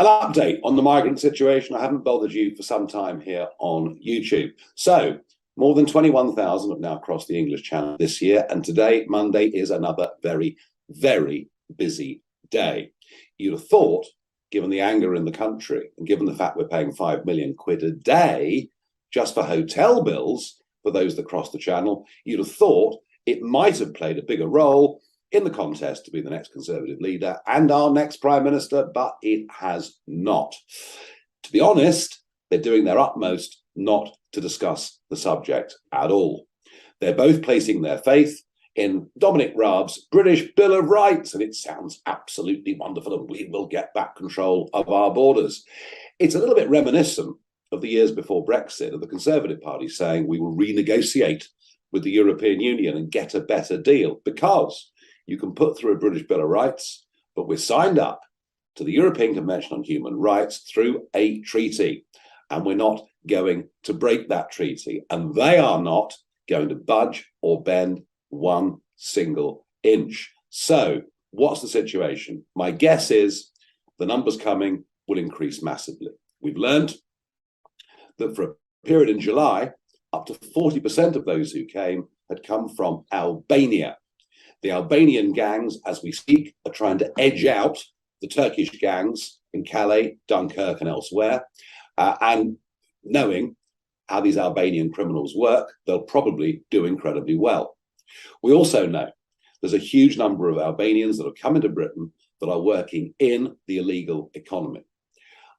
An update on the migrant situation. I haven't bothered you for some time here on YouTube. So, more than 21,000 have now crossed the English Channel this year, and today, Monday, is another very, very busy day. You'd have thought, given the anger in the country, and given the fact we're paying £5 million a day just for hotel bills for those that cross the Channel, you'd have thought it might have played a bigger role in the contest to be the next Conservative leader and our next Prime Minister, but it has not. To be honest, they're doing their utmost not to discuss the subject at all. They're both placing their faith in Dominic Raab's British Bill of Rights, and it sounds absolutely wonderful, and we will get back control of our borders. It's a little bit reminiscent of the years before Brexit, of the Conservative Party saying we will renegotiate with the European Union and get a better deal, because you can put through a British Bill of Rights, but we're signed up to the European Convention on Human Rights through a treaty, and we're not going to break that treaty, and they are not going to budge or bend one single inch. So what's the situation? My guess is the numbers coming will increase massively. We've learned that for a period in July, up to 40% of those who came had come from Albania. The Albanian gangs, as we speak, are trying to edge out the Turkish gangs in Calais, Dunkirk, and elsewhere. And knowing how these Albanian criminals work, they'll probably do incredibly well. We also know there's a huge number of Albanians that have come into Britain that are working in the illegal economy.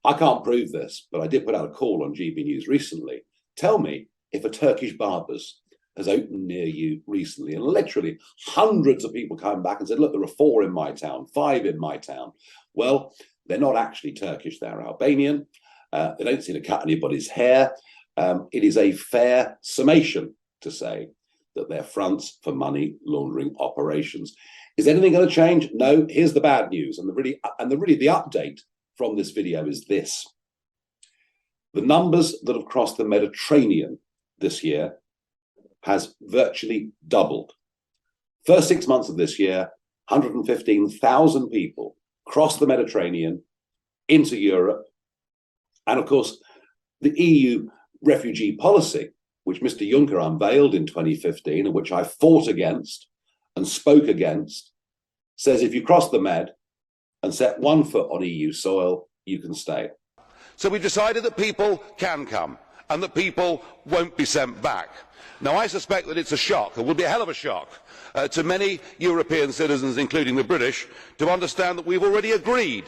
I can't prove this, but I did put out a call on GB News recently. Tell me if a Turkish Barbers has opened near you recently, and literally hundreds of people come back and said, look, there are 4 in my town, 5 in my town. Well, they're not actually Turkish, they're Albanian. They don't seem to cut anybody's hair. It is a fair summation to say that they're fronts for money laundering operations. Is anything going to change? No. Here's the bad news, and the update from this video is this. The numbers that have crossed the Mediterranean this year has virtually doubled. First 6 months of this year, 115,000 people crossed the Mediterranean into Europe. And of course, the EU refugee policy, which Mr. Juncker unveiled in 2015, and which I fought against and spoke against, says if you cross the Med and set one foot on EU soil, you can stay. So we decided that people can come and that people won't be sent back. Now, I suspect that it's a shock, or will be a hell of a shock, to many European citizens, including the British, to understand that we've already agreed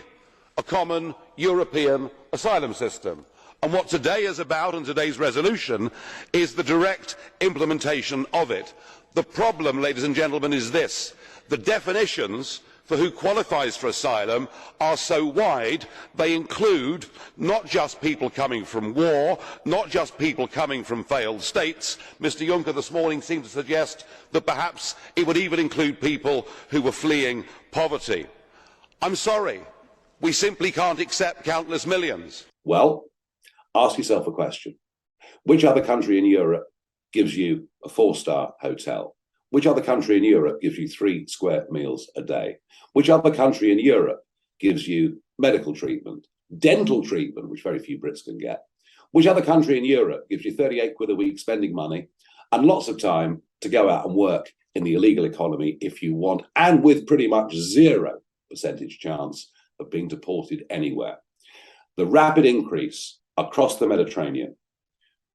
a common European asylum system. And what today is about, and today's resolution, is the direct implementation of it. The problem, ladies and gentlemen, is this. The definitions for who qualifies for asylum are so wide, they include not just people coming from war, not just people coming from failed states. Mr. Juncker this morning seemed to suggest that perhaps it would even include people who were fleeing poverty. I'm sorry, we simply can't accept countless millions. Well, ask yourself a question. Which other country in Europe gives you a 4-star hotel? Which other country in Europe gives you 3 square meals a day? Which other country in Europe gives you medical treatment, dental treatment, which very few Brits can get? Which other country in Europe gives you 38 quid a week spending money and lots of time to go out and work in the illegal economy if you want, and with pretty much 0% chance of being deported anywhere? The rapid increase across the Mediterranean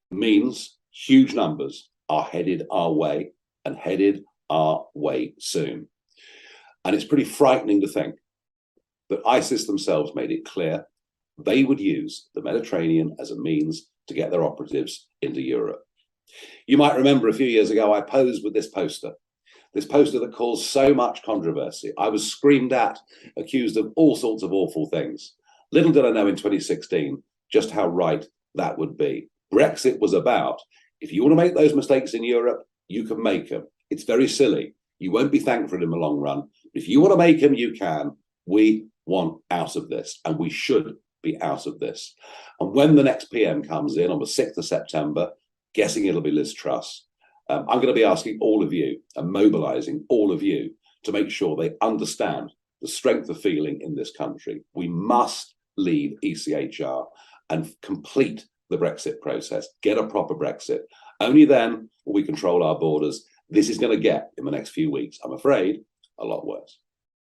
means huge numbers are headed our way, and headed our way soon. And it's pretty frightening to think that ISIS themselves made it clear they would use the Mediterranean as a means to get their operatives into Europe. You might remember a few years ago I posed with this poster that caused so much controversy. I was screamed at, accused of all sorts of awful things. Little did I know in 2016 just how right that would be. Brexit was about, if you want to make those mistakes in Europe, you can make them. It's very silly. You won't be thanked for it in the long run. But if you want to make them, you can. We want out of this, and we should be out of this. And when the next PM comes in on the 6th of September, guessing it'll be Liz Truss, I'm going to be asking all of you and mobilising all of you to make sure they understand the strength of feeling in this country. We must leave ECHR and complete the Brexit process, get a proper Brexit. Only then will we control our borders. This is going to get, in the next few weeks, I'm afraid, a lot worse.